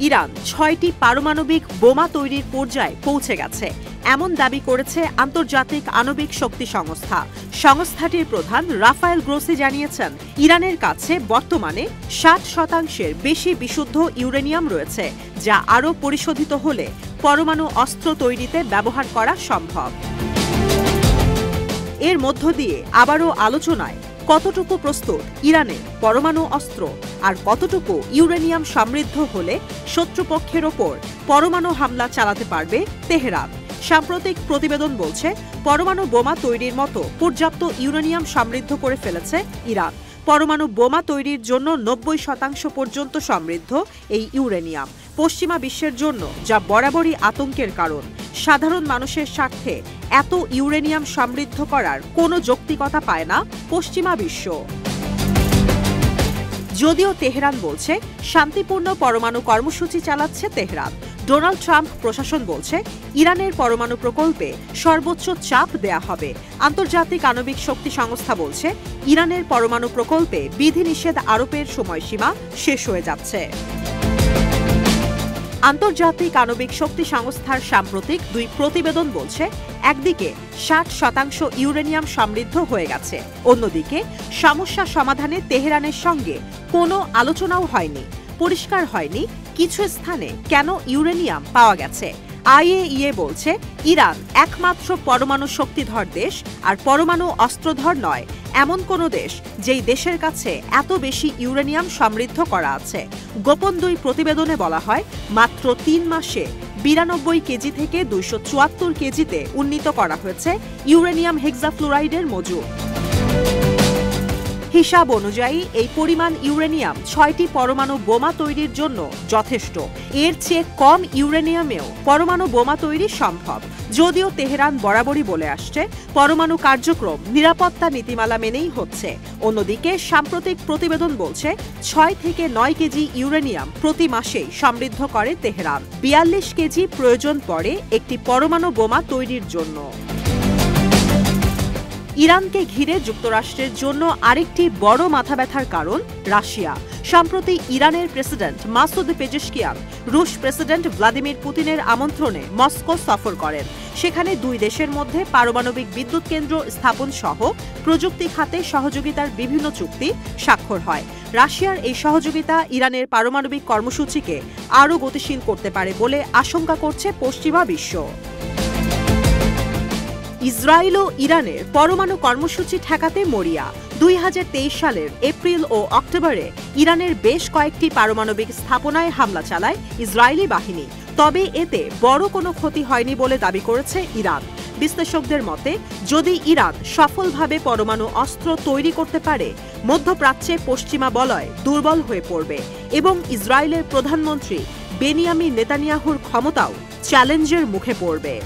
Iran ৬টি পারমাণবিক বোমা তৈরির পর্যায়ে পৌঁছে গেছে, এমন দাবি করেছে আন্তর্জাতিক আণবিক শক্তি সংস্থা। সংস্থাটির প্রধান রাফায়েল গ্রোসি জানিয়েছেন, ইরানের কাছে বর্তমানে ৬০% বেশি বিশুদ্ধ ইউরেনিয়াম রয়েছে, যা আরও পরিশোধিত হলে পরমাণু অস্ত্র তৈরিতে ব্যবহার করা সম্ভব। এর মধ্য দিয়ে আবারও আলোচনায় কতটুকু প্রস্তুত ইরানের পরমাণু অস্ত্র আর কতটুকু ইউরেনিয়াম সমৃদ্ধ হলে শত্রুপক্ষের ওপর পরমাণু হামলা চালাতে পারবে তেহরান। সাম্প্রতিক প্রতিবেদন বলছে, পরমাণু বোমা তৈরির মতো পর্যাপ্ত ইউরেনিয়াম সমৃদ্ধ করে ফেলেছে ইরান। পরমাণু বোমা তৈরির জন্য ৯০% পর্যন্ত সমৃদ্ধ এই ইউরেনিয়াম পশ্চিমা বিশ্বের জন্য যা বরাবরই আতঙ্কের কারণ। সাধারণ মানুষের স্বার্থে এত ইউরেনিয়াম সমৃদ্ধ করার কোনো যৌক্তিকতা পায় না পশ্চিমা বিশ্ব। যদিও তেহরান বলছে শান্তিপূর্ণ পরমাণু কর্মসূচি চালাচ্ছে তেহরান, ডোনাল্ড ট্রাম্প প্রশাসন বলছে ইরানের পরমাণু প্রকল্পে সর্বোচ্চ চাপ দেয়া হবে। আন্তর্জাতিক আণবিক শক্তি সংস্থা বলছে ইরানের পরমাণু প্রকল্পে বিধিনিষেধ আরোপের সময়সীমা শেষ হয়ে যাচ্ছে। আন্তর্জাতিক আণবিক শক্তি সংস্থার সাম্প্রতিক দুই প্রতিবেদন বলছে, একদিকে ৬০% ইউরেনিয়াম সমৃদ্ধ হয়ে গেছে, অন্যদিকে সমস্যা সমাধানে তেহরানের সঙ্গে কোনো আলোচনাও হয়নি। পরিষ্কার হয়নি কিছু স্থানে কেন ইউরেনিয়াম পাওয়া গেছে। আইএইএ বলছে ইরান একমাত্র পরমাণু শক্তিধর দেশ আর পরমাণু অস্ত্রধর নয় এমন কোনো দেশ যেই দেশের কাছে এত বেশি ইউরেনিয়াম সমৃদ্ধ করা আছে। গোপন দুই প্রতিবেদনে বলা হয়, মাত্র ৩ মাসে ৯২ কেজি থেকে ২৭৪ কেজিতে উন্নীত করা হয়েছে ইউরেনিয়াম হেক্সাফ্লুরাইডের মজুদ। হিসাব অনুযায়ী এই পরিমাণ ইউরেনিয়াম ৬টি পরমাণু বোমা তৈরির জন্য যথেষ্ট। এর চেয়ে কম ইউরেনিয়ামেও পরমাণু বোমা তৈরি সম্ভব। যদিও তেহরান বরাবরই বলে আসছে পরমাণু কার্যক্রম নিরাপত্তা নীতিমালা মেনেই হচ্ছে। অন্যদিকে সাম্প্রতিক প্রতিবেদন বলছে ৬ থেকে ৯ কেজি ইউরেনিয়াম প্রতি মাসেই সমৃদ্ধ করে তেহরান। ৪২ কেজি প্রয়োজন পড়ে একটি পরমাণু বোমা তৈরির জন্য। ইরানকে ঘিরে যুক্তরাষ্ট্রের জন্য আরেকটি বড় মাথাব্যথার কারণ রাশিয়া। সম্প্রতি ইরানের প্রেসিডেন্ট মাসুদ পেজেশকিয়ান রুশ প্রেসিডেন্ট ভ্লাদিমির পুতিনের আমন্ত্রণে মস্কো সফর করেন। সেখানে দুই দেশের মধ্যে পারমাণবিক বিদ্যুৎ কেন্দ্র স্থাপন সহ প্রযুক্তি খাতে সহযোগিতার বিভিন্ন চুক্তি স্বাক্ষর হয়। রাশিয়ার এই সহযোগিতা ইরানের পারমাণবিক কর্মসূচিকে আরও গতিশীল করতে পারে বলে আশঙ্কা করছে পশ্চিমা বিশ্ব। ইসরায়েল ও ইরানের পরমাণু কর্মসূচি ঠেকাতে মরিয়া। ২০২৩ সালের এপ্রিল ও অক্টোবরে ইরানের বেশ কয়েকটি পারমাণবিক স্থাপনায় হামলা চালায় ইসরায়েলি বাহিনী। তবে এতে বড় কোনো ক্ষতি হয়নি বলে দাবি করেছে ইরান। বিশ্লেষকদের মতে, যদি ইরান সফলভাবে পরমাণু অস্ত্র তৈরি করতে পারে, মধ্যপ্রাচ্যে পশ্চিমা বলয় দুর্বল হয়ে পড়বে এবং ইসরায়েলের প্রধানমন্ত্রী বেনিয়ামিন নেতানিয়াহুর ক্ষমতাও চ্যালেঞ্জের মুখে পড়বে।